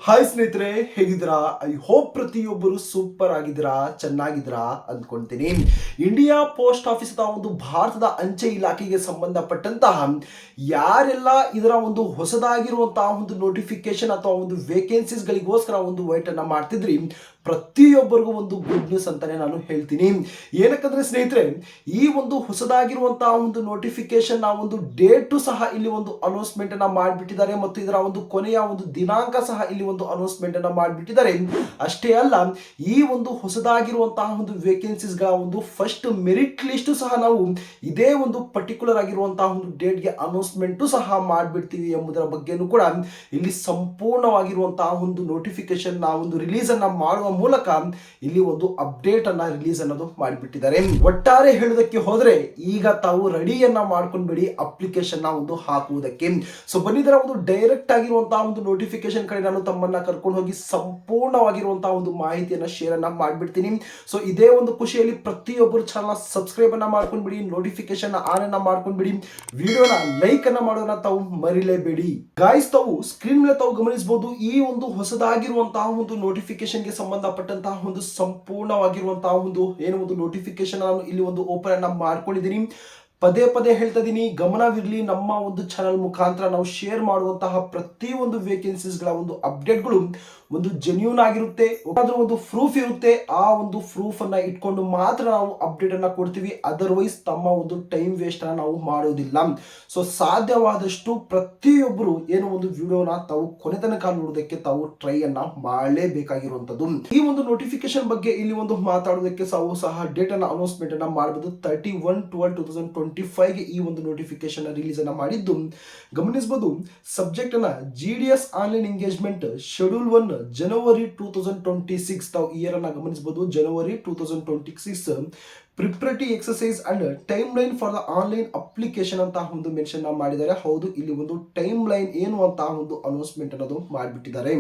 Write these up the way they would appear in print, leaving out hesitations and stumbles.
Hi ಸ್ನೇಹಿತರೆ, ಹೇಗಿದ್ದೀರಾ? I hope ಪ್ರತಿಯೊಬ್ಬರು ಸೂಪರ್ ಆಗಿದ್ದೀರಾ, ಚೆನ್ನಾಗಿದ್ದೀರಾ ಅಂದ್ಕೊಂತೀನಿ. ಇಂಡಿಯಾ ಪೋಸ್ಟ್ ಆಫೀಸ್ ಒಂದು ಭಾರತದ ಅಂಚೆ ಇಲಾಖೆಗೆ ಸಂಬಂಧಪಟ್ಟಂತಹ ಯಾರೆಲ್ಲ ಇದರ ಒಂದು ಹೊಸದಾಗಿರುವಂತಹ ಒಂದು ನೋಟಿಫಿಕೇಶನ್ ಅಥವಾ ಒಂದು ವೇಕೆನ್ಸೀಸ್ ಗಳಿಗೋಸ್ಕರ ಒಂದು ವೈಟ್ ಅನ್ನ ಮಾಡ್ತಿದ್ರಿ, ಪ್ರತಿಯೊಬ್ಬರಿಗೂ ಒಂದು ಗುಡ್ ನ್ಯೂಸ್ ಅಂತಾನೆ ನಾನು ಹೇಳ್ತೀನಿ. ಏನಕ್ಕಂದ್ರೆ ಸ್ನೇಹಿತರೆ, ಈ ಒಂದು ಹೊಸದಾಗಿರುವಂತಹ ಒಂದು ನೋಟಿಫಿಕೇಶನ್ ಒಂದು ಡೇಟು ಸಹ ಇಲ್ಲಿ ಒಂದು ಅನೌನ್ಸ್ಮೆಂಟ್ ಅನ್ನ ಮಾಡಿಬಿಟ್ಟಿದ್ದಾರೆ ಮತ್ತು ಇದರ ಒಂದು ಕೊನೆಯ ಒಂದು ದಿನಾಂಕ ಸಹ ಇಲ್ಲಿ ಒಂದು ಅನೌನ್ಸ್ಮೆಂಟ್ ಅನ್ನ ಮಾಡಿಬಿಟ್ಟಿದ್ದಾರೆ. ಅಷ್ಟೇ ಅಲ್ಲ, ಈ ಒಂದು ಹೊಸದಾಗಿರುವಂತಹ ಒಂದು ವೇಕೆನ್ಸೀಸ್ ಗಳ ಒಂದು ಫಸ್ಟ್ ಮೆರಿಟ್ ಲಿಸ್ಟ್ ಸಹ ನಾವು ಇದೇ ಒಂದು ಪರ್ಟಿಕ್ಯುಲರ್ ಆಗಿರುವಂತಹ ಒಂದು ಡೇಟ್ಗೆ ಅನೌನ್ಸ್ಮೆಂಟ್ ಸಹ ಮಾಡಿಬಿಡ್ತೀವಿ ಎಂಬುದರ ಬಗ್ಗೆನೂ ಕೂಡ ಇಲ್ಲಿ ಸಂಪೂರ್ಣವಾಗಿರುವಂತಹ ಒಂದು ನೋಟಿಫಿಕೇಶನ್ ಒಂದು ರಿಲೀಸ್ ಅನ್ನ ಮಾಡುವ ಮೂಲಕ ಇಲ್ಲಿ ಒಂದು ಅಪ್ಡೇಟ್ ಅನ್ನ ರಿಲೀಸ್ ಅನ್ನೋದು ಮಾಡಿಬಿಟ್ಟಿದ್ದಾರೆ. ಒಟ್ಟಾರೆ ಹೇಳೋದಕ್ಕೆ ಹೋದ್ರೆ ಈಗ ತಾವು ರೆಡಿಯನ್ನ ಮಾಡ್ಕೊಂಡ್ಬಿಡಿ ಅಪ್ಲಿಕೇಶನ್ ಒಂದು ಹಾಕುವುದಕ್ಕೆ. ಬನ್ನಿದರ ಒಂದು ಡೈರೆಕ್ಟ್ ಆಗಿರುವಂತಹ ಒಂದು ನೋಟಿಫಿಕೇಶನ್ ಕಡೆ ನಾನು ತಮ್ಮನ್ನ ಕರ್ಕೊಂಡು ಹೋಗಿ ಸಂಪೂರ್ಣವಾಗಿರುವಂತಹ ಒಂದು ಮಾಹಿತಿಯನ್ನ ಶೇರ್ ಅನ್ನ ಮಾಡ್ಬಿಡ್ತೀನಿ. ಇದೇ ಒಂದು ಖುಷಿಯಲ್ಲಿ ಪ್ರತಿಯೊಬ್ಬರು ಚಾನಲ್ ಸಬ್ಸ್ಕ್ರೈಬ್ ಅನ್ನ ಮಾಡ್ಕೊಂಡ್ಬಿಡಿ, ನೋಟಿಫಿಕೇಶನ್ ಆನ್ ಅನ್ನ ಮಾಡ್ಕೊಂಡ್ಬಿಡಿ, ವಿಡಿಯೋನ ಲೈಕ್ ಅನ್ನ ಮಾಡೋದನ್ನ ತಾವು ಮರಿಲೇಬೇಡಿ. ಗಾಯ್ಸ್, ತಾವು ಸ್ಕ್ರೀನ್ ಮೇಲೆ ತಾವು ಗಮನಿಸಬಹುದು, ಈ ಒಂದು ಹೊಸದಾಗಿರುವಂತಹ ಒಂದು ನೋಟಿಫಿಕೇಶನ್ ಗೆ ಸಂಬಂಧಪಟ್ಟಂತಹ ಒಂದು ಸಂಪೂರ್ಣವಾಗಿರುವಂತಹ ಒಂದು ಒಂದು ನೋಟಿಫಿಕೇಶನ್ ನಾನು ಇಲ್ಲಿ ಒಂದು ಓಪನ್ ಅನ್ನ ಮಾಡ್ಕೊಂಡಿದ್ದೀನಿ. ಪದೇ ಪದೇ ಹೇಳ್ತಾ ಇದೀನಿ, ಗಮನವಿರಲಿ, ನಮ್ಮ ಒಂದು ಚಾನಲ್ ಮುಖಾಂತರ ನಾವು ಶೇರ್ ಮಾಡುವಂತಹ ಪ್ರತಿಯೊಂದು ವೇಕೆನ್ಸೀಸ್ ಗಳ ಒಂದು ಅಪ್ಡೇಟ್ಗಳು ಒಂದು ಜೆನ್ಯೂನ್ ಆಗಿರುತ್ತೆ, ಒಂದು ಪ್ರೂಫ್ ಇರುತ್ತೆ. ಆ ಒಂದು ಪ್ರೂಫ್ ಅನ್ನ ಇಟ್ಕೊಂಡು ಮಾತ್ರ ನಾವು ಅಪ್ಡೇಟ್ ಅನ್ನ ಕೊಡ್ತೀವಿ. ಅದರ್ವೈಸ್ ತಮ್ಮ ಒಂದು ಟೈಮ್ ವೇಸ್ಟ್ ಅನ್ನ ನಾವು ಮಾಡೋದಿಲ್ಲ. ಸಾಧ್ಯವಾದಷ್ಟು ಪ್ರತಿಯೊಬ್ಬರು ಒಂದು ವಿಡಿಯೋನ ತಾವು ಕೊನೆ ತನಕ ನೋಡೋದಕ್ಕೆ ತಾವು ಟ್ರೈ ಅನ್ನ ಮಾಡಲೇಬೇಕಾಗಿರುವಂತದ್ದು. ಈ ಒಂದು ನೋಟಿಫಿಕೇಶನ್ ಬಗ್ಗೆ ಇಲ್ಲಿ ಒಂದು ಮಾತಾಡೋದಕ್ಕೆ ಸಹ ಡೇಟ್ ಅನ್ನ ಅನೌನ್ಸ್ಮೆಂಟ್ ಅನ್ನ ಮಾಡಬಹುದು. 31/12/2025 ಗೆ ಈ ಒಂದು ನೋಟಿಫಿಕೇಶನ್ ರಿಲೀಸ್ ಅನ್ನ ಮಾಡಿದ್ದು ಗಮನಿಸಬಹುದು. ಸಬ್ಜೆಕ್ಟ್ ಅನ್ನ GDS online engagement schedule 1 January 2026 ತಾವು ಇಯರ್ ಅನ್ನ ಗಮನಿಸಬಹುದು. ಜನವರಿ 2026 preparatory exercise and timeline for the online application ಅಂತ ಒಂದು ಮೆನ್ಷನ್ ಮಾಡಿದ್ದಾರೆ. ಹೌದು, ಇಲ್ಲಿ ಒಂದು ಟೈಮ್ ಲೈನ್ ಏನು ಅಂತ ಒಂದು ಅನೌನ್ಸ್ಮೆಂಟ್ ಅನ್ನೋದು ಮಾಡಿಬಿಟ್ಟಿದ್ದಾರೆ.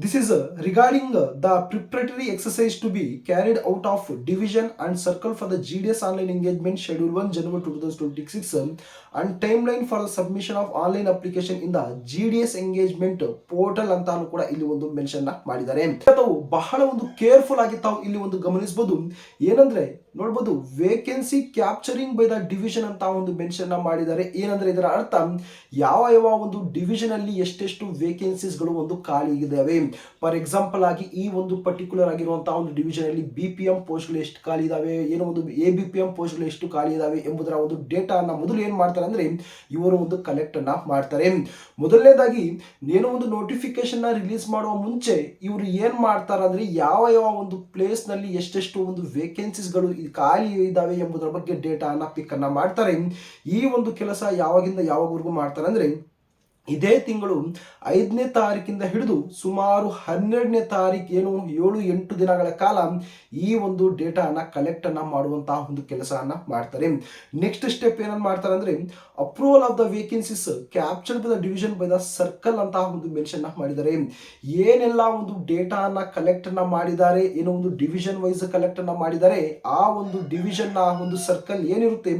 This is regarding the preparatory exercise to be carried out of division and circle for the GDS online engagement schedule 1 January 2026 and timeline for the submission of online application in the GDS engagement portal ಅಂತಾನು ಕೂಡ ಇಲ್ಲಿ ಒಂದು mention ಮಾಡಿದ್ದಾರೆ. ತಾವು ಬಹಳ ಒಂದು careful ಆಗಿ ತಾವು ಇಲ್ಲಿ ಒಂದು ಗಮನಿಸಬಹುದು. ಏನಂದ್ರೆ ನೋಡಬಹುದು, vacancy capturing by the division ಅಂತ ಒಂದು ಮೆನ್ಷನ್ ಮಾಡಿದ್ದಾರೆ. ಏನಂದ್ರೆ ಇದರ ಅರ್ಥ ಯಾವ ಒಂದು ಡಿವಿಷನ್ ಅಲ್ಲಿ ಎಷ್ಟೆಷ್ಟು ವೇಕೆನ್ಸೀಸ್ ಗಳು ಒಂದು ಖಾಲಿ ಇದಾವೆ. ಫಾರ್ ಎಕ್ಸಾಂಪಲ್ ಆಗಿ ಈ ಒಂದು ಪರ್ಟಿಕ್ಯುಲರ್ ಆಗಿರುವಂತಹ ಒಂದು ಡಿವಿಷನ್ ಅಲ್ಲಿ BPM ಪೋಸ್ಟ್ ಗಳು ಎಷ್ಟು ಖಾಲಿ ಇದಾವೆ, ಒಂದು ABPM ಪೋಸ್ಟ್ ಗಳು ಎಷ್ಟು ಖಾಲಿ ಇದಾವೆ ಎಂಬುದರ ಒಂದು ಡೇಟಾ ಅನ್ನ ಮೊದಲು ಏನ್ ಮಾಡ್ತಾರೆ ಅಂದ್ರೆ ಇವರು ಒಂದು ಕಲೆಕ್ಟ್ ಅನ್ನ ಮಾಡ್ತಾರೆ. ಮೊದಲನೇದಾಗಿ ಒಂದು ನೋಟಿಫಿಕೇಶನ್ ರಿಲೀಸ್ ಮಾಡುವ ಮುಂಚೆ ಇವರು ಏನ್ ಮಾಡ್ತಾರೆ ಅಂದ್ರೆ ಯಾವ ಒಂದು ಪ್ಲೇಸ್ ನಲ್ಲಿ ಎಷ್ಟೆಷ್ಟು ಒಂದು ವೇಕೆನ್ಸೀಸ್ ಗಳು ಖಾಲಿ ಇದಾವೆ ಎಂಬುದರ ಬಗ್ಗೆ ಡೇಟಾ ಅನ್ನ ಪಿಕ್ ಅನ್ನ ಮಾಡ್ತಾರೆ. ಈ ಒಂದು ಕೆಲಸ ಯಾವಾಗಿಂದ ಯಾವಾಗವರೆಗೂ ಮಾಡ್ತಾರೆ ಅಂದ್ರೆ ಇದೇ ತಿಂಗಳು 5ನೇ ತಾರೀಕಿಂದ ಹಿಡಿದು ಸುಮಾರು 12ನೇ ತಾರೀಕು 7-8 ದಿನಗಳ ಕಾಲ ಈ ಒಂದು ಡೇಟಾ ಅನ್ನ ಕಲೆಕ್ಟ್ ಅನ್ನ ಮಾಡುವಂತಹ ಒಂದು ಕೆಲಸವನ್ನ ಮಾಡ್ತಾರೆ. ನೆಕ್ಸ್ಟ್ ಸ್ಟೆಪ್ ಏನನ್ನ ಮಾಡ್ತಾರೆ ಅಂದ್ರೆ approval of the vacancies captured by the division by the circle ಅಂತ ಒಂದು ಮೆನ್ಷನ್ ಮಾಡಿದ್ದಾರೆ. ಏನೆಲ್ಲ ಒಂದು ಡೇಟಾ ಅನ್ನ ಕಲೆಕ್ಟ್ ಅನ್ನ ಮಾಡಿದ್ದಾರೆ, ಒಂದು ಡಿವಿಷನ್ ವೈಸ್ ಕಲೆಕ್ಟ್ ಅನ್ನ ಮಾಡಿದ್ದಾರೆ, ಆ ಒಂದು ಡಿವಿಷನ್ ಒಂದು ಸರ್ಕಲ್ ಏನಿರುತ್ತೆ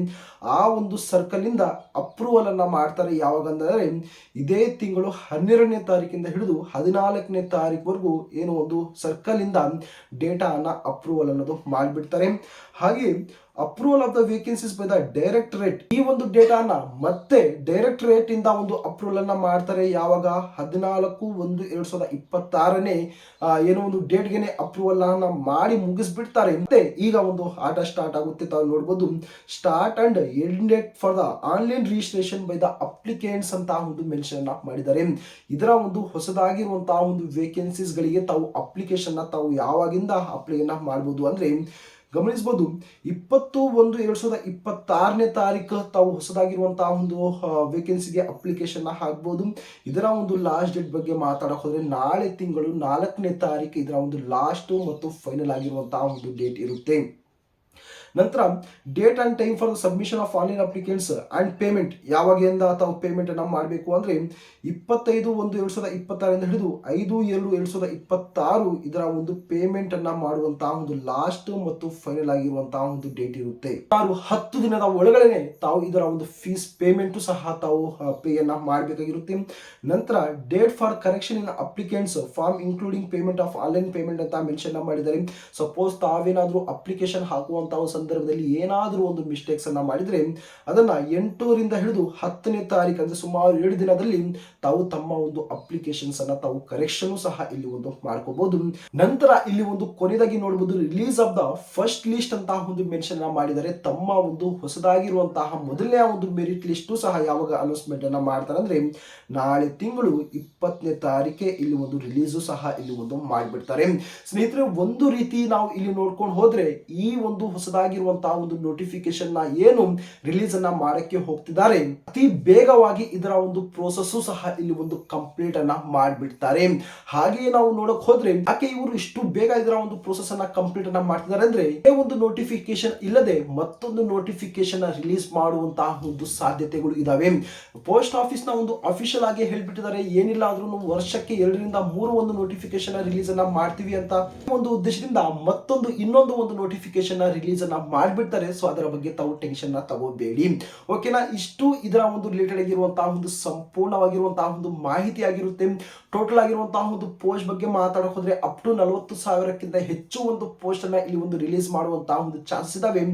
ಆ ಒಂದು ಸರ್ಕಲ್ ಇಂದ ಅಪ್ರೂವಲ್ ಅನ್ನ ಮಾಡ್ತಾರೆ. ಯಾವಾಗಂದ್ರೆ ಇದೇ ತಿಂಗಳು 12ನೇ ತಾರೀಕಿಂದ ಹಿಡಿದು 14ನೇ ತಾರೀಕುವರೆಗೂ ಒಂದು ಸರ್ಕಲ್ ಇಂದ ಡೇಟಾ ಅನ್ನ ಅಪ್ರೂವಲ್ ಅನ್ನೋದು ಮಾಡಿಬಿಡ್ತಾರೆ. ಹಾಗೆ approval of the vacancies by the directorate ಈ ಒಂದು ಡೇಟಾನ ಮತ್ತೆ ಡೈರೆಕ್ಟರೇಟ್ ಇಂದ ಒಂದು ಅಪ್ರೂವಲ್ ಅನ್ನ ಮಾಡ್ತಾರೆ. ಯಾವಾಗ 14/1/2026ನೇ ಒಂದು ಡೇಟ್ಗೆನೆ ಅಪ್ರೂವಲ್ ಅನ್ನ ಮಾಡಿ ಮುಗಿಸ್ಬಿಡ್ತಾರೆ. ಮತ್ತೆ ಈಗ ಒಂದು ಆಟ ಸ್ಟಾರ್ಟ್ ಆಗುತ್ತೆ. ತಾವು ನೋಡಬಹುದು, start and end date for the online registration by the applicants ಅಂತ ಒಂದು ಮೆನ್ಷನ್ ಮಾಡಿದ್ದಾರೆ. ಇದರ ಒಂದು ಹೊಸದಾಗಿರುವಂತಹ ಒಂದು ವೇಕೆನ್ಸೀಸ್ ಗಳಿಗೆ ತಾವು ಅಪ್ಲಿಕೇಶನ್ ತಾವು ಯಾವಾಗಿಂದ ಅಪ್ಲೈ ಮಾಡಬಹುದು ಅಂದ್ರೆ ಗಮನಿಸಬಹುದು. 20/1/2026ನೇ ತಾರೀಕು ತಾವು ಹೊಸದಾಗಿರುವಂತಹ ಒಂದು ವೇಕೆನ್ಸಿಗೆ ಅಪ್ಲಿಕೇಶನ್ ಹಾಕಬಹುದು. ಇದರ ಒಂದು ಲಾಸ್ಟ್ ಡೇಟ್ ಬಗ್ಗೆ ಮಾತಾಡಕ್ ಹೋದ್ರೆ ನಾಳೆ ತಿಂಗಳು 4ನೇ ತಾರೀಕು ಇದರ ಒಂದು ಲಾಸ್ಟ್ ಮತ್ತು ಫೈನಲ್ ಆಗಿರುವಂತಹ ಒಂದು ಡೇಟ್ ಇರುತ್ತೆ. ನಂತರ date and time for the submission of online applicants and payment ಯಾವಾಗಿಂದ ತಾವು ಪೇಮೆಂಟ್ ಅನ್ನ ಮಾಡಬೇಕು ಅಂದ್ರೆ 25/1/2026 ಹಿಡಿದು 5/2/2026 ಇದರ ಒಂದು ಪೇಮೆಂಟ್ ಅನ್ನ ಮಾಡುವಂತಹ ಒಂದು ಲಾಸ್ಟ್ ಮತ್ತು ಫೈನಲ್ ಆಗಿರುವಂತಹ ಒಂದು ಡೇಟ್ ಇರುತ್ತೆ. 10 ದಿನದ ಒಳಗಡೆ ತಾವು ಇದರ ಒಂದು ಫೀಸ್ ಪೇಮೆಂಟ್ ಸಹ ತಾವು ಪೇ ಅನ್ನ ಮಾಡಬೇಕಾಗಿರುತ್ತೆ. ನಂತರ date for correction in applicants form including payment of online payment ಅಂತ ಮೆನ್ಷನ್ ಮಾಡಿದ್ದಾರೆ. ಸಪೋಸ್ ತಾವೇನಾದ್ರೂ ಅಪ್ಲಿಕೇಶನ್ ಹಾಕುವಂತಹ ಸಂದರ್ಭದಲ್ಲಿ ಏನಾದರೂ ಒಂದು ಮಿಸ್ಟೇಕ್ಸ್ ಅನ್ನ ಮಾಡಿದ್ರೆ ಅದನ್ನ 8ರಿಂದ ಹಿಡಿದು 10ನೇ ತಾರೀಕು ಅಂದ್ರೆ ಸುಮಾರು 7 ದಿನದಲ್ಲಿ ತಾವು ತಮ್ಮ ಒಂದು ಅಪ್ಲಿಕೇಶನ್ಸ್ ಅನ್ನ ತಾವು ಕರೆಕ್ಷನ್ ಸಹ ಇಲ್ಲಿ ಒಂದು ಮಾಡ್ಕೋಬಹುದು. ನಂತರ ಇಲ್ಲಿ ಒಂದು ಕೊನೆಯದಾಗಿ ನೋಡಬಹುದು release of the first list ಅಂತ ಒಂದು ಮೆನ್ಷನ್ ಮಾಡಿದರೆ ತಮ್ಮ ಒಂದು ಹೊಸದಾಗಿರುವಂತಹ ಮೊದಲನೇ ಒಂದು ಮೆರಿಟ್ ಲಿಸ್ಟ್ ಸಹ ಯಾವಾಗ ಅನೌನ್ಸ್ಮೆಂಟ್ ಅನ್ನ ಮಾಡ್ತಾರೆ ಅಂದ್ರೆ ನಾಳೆ ತಿಂಗಳು 20ನೇ ತಾರೀಕೆ ಇಲ್ಲಿ ಒಂದು ರಿಲೀಸು ಸಹ ಇಲ್ಲಿ ಒಂದು ಮಾಡಿಬಿಡ್ತಾರೆ. ಸ್ನೇಹಿತರೆ, ಒಂದು ರೀತಿ ನಾವು ಇಲ್ಲಿ ನೋಡ್ಕೊಂಡು ಹೋದ್ರೆ ಈ ಒಂದು ಹೊಸದಾಗಿರುವಂತಹ ಒಂದು ನೋಟಿಫಿಕೇಶನ್ ನ ಏನು ರಿಲೀಸ್ ಅನ್ನ ಮಾಡಕ್ಕೆ ಹೋಗ್ತಿದ್ದಾರೆ ಅತಿ ಬೇಗವಾಗಿ ಇದರ ಒಂದು ಪ್ರೋಸೆಸ್ ಸಹ ಇಲ್ಲಿ ಒಂದು ಕಂಪ್ಲೀಟ್ ಅನ್ನ ಮಾಡಿಬಿಡ್ತಾರೆ. ಹಾಗೆಯೇ ನಾವು ನೋಡಕ್ ಹೋದ್ರೆ ಯಾಕೆ ಇವರು ಇಷ್ಟು ಬೇಗ ಇದರ ಒಂದು ಪ್ರೋಸೆಸ್ ಅನ್ನ ಕಂಪ್ಲೀಟ್ ಅನ್ನ ಮಾಡ್ತಿದ್ದಾರೆ ಅಂದ್ರೆ ಒಂದು ನೋಟಿಫಿಕೇಶನ್ ಇಲ್ಲದೆ ಮತ್ತೊಂದು ನೋಟಿಫಿಕೇಶನ್ ರಿಲೀಸ್ ಮಾಡುವಂತಹ ಒಂದು ಸಾಧ್ಯತೆಗಳು ಇದಾವೆ. ಪೋಸ್ಟ್ ಆಫೀಸ್ ನ ಒಂದು ಅಫಿಷಿಯಲ್ ಆಗಿ ಹೇಳ್ಬಿಟ್ಟಿದ್ದಾರೆ, ಏನಿಲ್ಲ ಆದ್ರೂ ವರ್ಷಕ್ಕೆ 2ರಿಂದ 3 ಒಂದು ನೋಟಿಫಿಕೇಶನ್ ರಿಲೀಸ್ ಅನ್ನ ಮಾಡ್ತೀವಿ ಅಂತ ಒಂದು ಉದ್ದೇಶದಿಂದ ಇನ್ನೊಂದು ಒಂದು ನೋಟಿಫಿಕೇಶನ್ ರಿಲೀಸ್ ಅನ್ನ ಮಾಡ್ಬಿಡ್ತಾರೆ. ಸೊ ಅದರ ಬಗ್ಗೆ ತಾವು ಟೆನ್ಷನ್ ನ ತಗೋಬೇಡಿ. ಓಕೆನಾ, ಇಷ್ಟು ಇದರ ಒಂದು ರಿಲೇಟೆಡ್ ಆಗಿರುವಂತಹ ಒಂದು ಸಂಪೂರ್ಣವಾಗಿರುವಂತಹ ಒಂದು ಮಾಹಿತಿ ಆಗಿರುತ್ತೆ. ಟೋಟಲ್ ಆಗಿರುವಂತಹ ಒಂದು ಪೋಸ್ಟ್ ಬಗ್ಗೆ ಮಾತಾಡಕ್ ಹೋದ್ರೆ ಅಪ್ ಟು 40,000ಕ್ಕಿಂತ ಹೆಚ್ಚು ಒಂದು ಪೋಸ್ಟ್ ಅನ್ನ ಇಲ್ಲಿ ಒಂದು ರಿಲೀಸ್ ಮಾಡುವಂತಹ ಒಂದು ಚಾನ್ಸ್ ಇದಾವೆ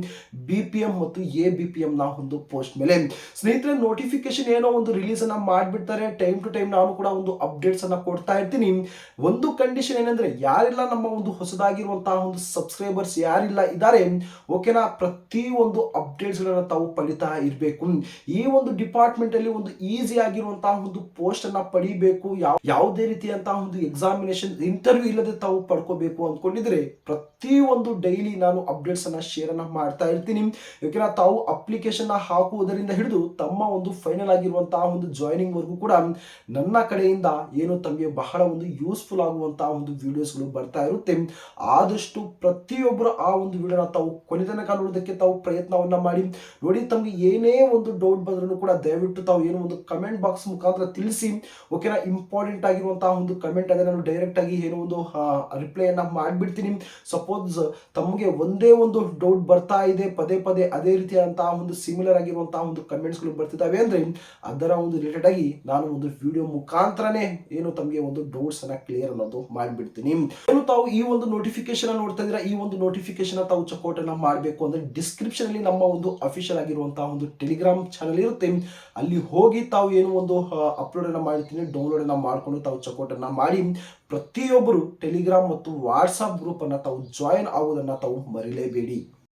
BPM ಮತ್ತು ABPM ನ ಒಂದು ಪೋಸ್ಟ್ ಮೇಲೆ. ಸ್ನೇಹಿತರೆ, ನೋಟಿಫಿಕೇಶನ್ ಏನೋ ಒಂದು ರಿಲೀಸ್ ಅನ್ನ ಮಾಡ್ಬಿಡ್ತಾರೆ. ಟೈಮ್ ಟು ಟೈಮ್ ನಾನು ಕೂಡ ಒಂದು ಅಪ್ಡೇಟ್ಸ್ ಅನ್ನ ಕೊಡ್ತಾ ಇರ್ತೀನಿ. ಒಂದು ಕಂಡೀಷನ್ ಏನಂದ್ರೆ ಯಾರೆಲ್ಲ ನಮ್ಮ ಒಂದು ಹೊಸದಾಗಿರುವಂತಹ ಒಂದು ಸಬ್ಸ್ಕ್ರೈಬರ್ಸ್ ಯಾರಿಲ್ಲ ಇದ್ದಾರೆ, ಓಕೆನಾ, ಪ್ರತಿ ಒಂದು ಅಪ್ಡೇಟ್ಸ್ ಗಳನ್ನ ತಾವು ಪಡಿತಾ ಇರಬೇಕು. ಈ ಒಂದು ಡಿಪಾರ್ಟ್ಮೆಂಟ್ ಅಲ್ಲಿ ಒಂದು ಈಸಿ ಆಗಿರುವಂತಹ ಒಂದು ಪೋಸ್ಟ್ ಅನ್ನ ಪಡಿಬೇಕು, ಯಾವುದೇ ರೀತಿಯಂತಹ ಒಂದು ಎಕ್ಸಾಮಿನೇಷನ್ ಇಂಟರ್ವ್ಯೂ ಇಲ್ಲದೆ ತಾವು ಪಡ್ಕೋಬೇಕು ಅಂದ್ಕೊಂಡಿದ್ರೆ ಪ್ರತಿ ಒಂದು ಡೈಲಿ ನಾನು ಅಪ್ಡೇಟ್ಸ್ ಅನ್ನ ಶೇರ್ ಅನ್ನ ಮಾಡ್ತಾ ಇರ್ತೀನಿ. ಓಕೆನಾ, ತಾವು ಅಪ್ಲಿಕೇಶನ್ ಹಾಕುವುದರಿಂದ ಹಿಡಿದು ತಮ್ಮ ಒಂದು ಫೈನಲ್ ಆಗಿರುವಂತಹ ಒಂದು ಜಾಯ್ನಿಂಗ್ ವರ್ಗೂ ಕೂಡ ನನ್ನ ಕಡೆಯಿಂದ ಏನು ತಮಗೆ ಬಹಳ ಒಂದು ಯೂಸ್ಫುಲ್ ಆಗುವಂತಹ ಒಂದು ವಿಡಿಯೋಸ್ಗಳು ಬರ್ತಾ ಇರುತ್ತೆ. ಆದಷ್ಟು ಪ್ರತಿಯೊಬ್ಬರು ಆ ಒಂದು ವಿಡಿಯೋನ ತಾವು ಕೊನೆ ತನಕ ನೋಡೋದಕ್ಕೆ ತಾವು ಪ್ರಯತ್ನವನ್ನ ಮಾಡಿ ನೋಡಿ. ತಮಗೆ ಏನೇ ಒಂದು ಡೌಟ್ ಬಂದ್ರೂ ಕೂಡ ದಯವಿಟ್ಟು ತಾವು ಏನು ಒಂದು ಕಮೆಂಟ್ ಬಾಕ್ಸ್ ಮುಖಾಂತರ ತಿಳಿಸಿ. ಓಕೆನಾ, ಇಂಪಾರ್ಟೆಂಟ್ ಆಗಿರುವಂತಹ ಒಂದು ಕಮೆಂಟ್ ಅದೇ ನಾನು ಡೈರೆಕ್ಟ್ ಆಗಿ ಏನೋ ಒಂದು ರಿಪ್ಲೈ ಅನ್ನ ಮಾಡ್ಬಿಡ್ತೀನಿ. ಸಪೋಸ್ ತಮಗೆ ಒಂದೇ ಒಂದು ಡೌಟ್ ಬರ್ತಾ ಇದೆ ಪದೇ ಪದೇ ಅದೇ ರೀತಿಯಾದಂತಹ ಒಂದು ಸಿಮಿಲರ್ ಆಗಿರುವಂತಹ ಒಂದು ಕಮೆಂಟ್ಸ್ ಗಳು ಬರ್ತಿದ್ದಾವೆ ಅಂದ್ರೆ ಅದರ ಒಂದು ರಿಲೇಟೆಡ್ ಆಗಿ ನಾನು ಒಂದು ವಿಡಿಯೋ ಮುಖಾಂತರನೇ ಏನು ತಮಗೆ ಒಂದು ಡೌಟ್ಸ್ ಅನ್ನ ಕ್ಲಿಯರ್ ಅನ್ನೋದು ಮಾಡ್ಬಿಡ್ತೀನಿ. ಏನು ತಾವು ಈ ಒಂದು ನೋಟಿಫಿಕೇಶನ್ ನೋಡ್ತಾ ಇದ್ದೀರಾ, ಈ ಒಂದು ನೋಟಿಫಿಕೇಶನ್ ತಾವು ಚೆಕ್ಔಟ್ ಅನ್ನ ಮಾಡಬೇಕು ಅಂದ್ರೆ ಡಿಸ್ಕ್ರಿಪ್ಷನ್ ಅಲ್ಲಿ ನಮ್ಮ ಒಂದು ಅಫಿಷಿಯಲ್ ಆಗಿರುವಂತಹ ಒಂದು ಟೆಲಿಗ್ರಾಮ್ ಚಾನಲ್ ಇರುತ್ತೆ. ಅಲ್ಲಿ ಹೋಗಿ ತಾವು ಏನು ಒಂದು ಅಪ್ಲೋಡ್ ಅನ್ನ ಮಾಡ್ತೀನಿ, ಡೌನ್ಲೋಡ್ ಅನ್ನ ಮಾಡ್ಕೊಂಡು ತಾವು ಚೆಕ್ಔಟ್ ಅನ್ನ ಮಾಡಿ ಪ್ರತಿಯೊಬ್ಬರು ಟೆಲಿಗ್ರಾಮ್ ಮತ್ತು ವಾಟ್ಸ್ಆಪ್ ಗ್ರೂಪ್ ಅನ್ನ ತಾವು ಜಾಯಿನ್ ಆಗುವುದನ್ನ ತಾವು ಮರಿಲೇಬೇಡಿ.